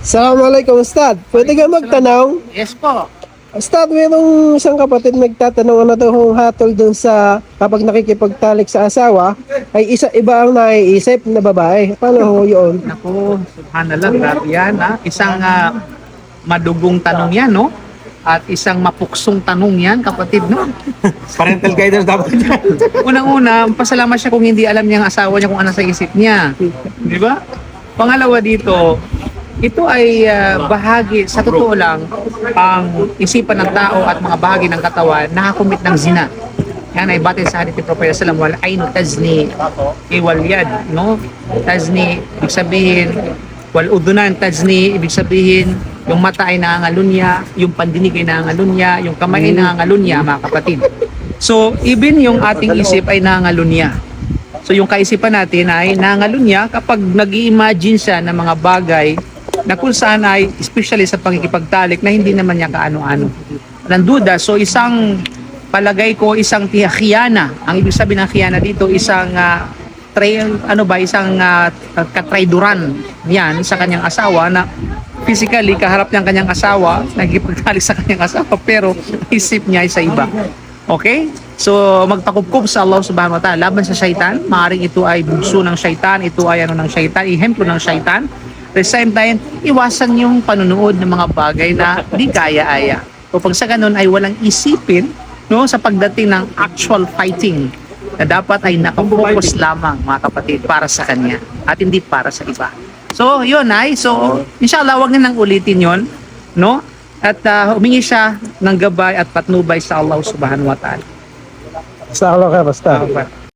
Assalamualaikum Ustad. Pwede ka magtanong? Yes po. Ustad, mayroong isang kapatid nagtatanong ano daw kung hatol dun sa kapag nakikipagtalik sa asawa ay iba ang naiisip na babae. Paano ho yun? Naku, subhanallah, grabe yan. Ha? Isang madugong tanong yan, no? At isang mapuksong tanong yan, kapatid, no? Parental guidance dapat yan. Unang-una, pasalamat siya kung hindi alam niya ang asawa niya kung ano sa isip niya. Di ba? Pangalawa dito, ito ay bahagi, sa totoo lang, ang isipan ng tao at mga bahagi ng katawan nakakumit ng zina. Yan ay batay sa hadith ni Prophet sallallahu alaihi wasallam, wal ainu tazni wal yad, no? Tazni ibig sabihin, wal udunan tazni ibig sabihin yung mata ay nangangalunya, yung pandinig ay nangangalunya, yung kamay ay nangangalunya, mga kapatid. So, even yung ating isip ay nangangalunya. So, yung kaisipan natin ay nangangalunya kapag nag-i-imagine siya ng mga bagay na kung saan ay, especially sa pagkikipagtalik, na hindi naman niya kaano-ano. Nanduda, so isang palagay ko, isang khiyana. Ang ibig sabihin ng khiyana dito, isang katrayduran yan sa kanyang asawa na physically kaharap niyang kanyang asawa, nagkipagtalik sa kanyang asawa, pero isip niya ay sa iba. Okay? So, magtakupkup sa Allah subhanahu wa ta'ala laban sa syaitan. Maaring ito ay bugso ng syaitan, ito ay ng syaitan, ihemplo ng syaitan. At the same time, iwasan yung panunood ng mga bagay na di kaya-aya. So pag sa ganun ay walang isipin, no, sa pagdating ng actual fighting na dapat ay nakapokus lamang, mga kapatid, para sa kanya at hindi para sa iba. So yun ay, so inshallah wag na nang ulitin yon, no? At humingi siya ng gabay at patnubay sa Allah subhanahu wa ta'ala. Sa Allah ka, Ustad.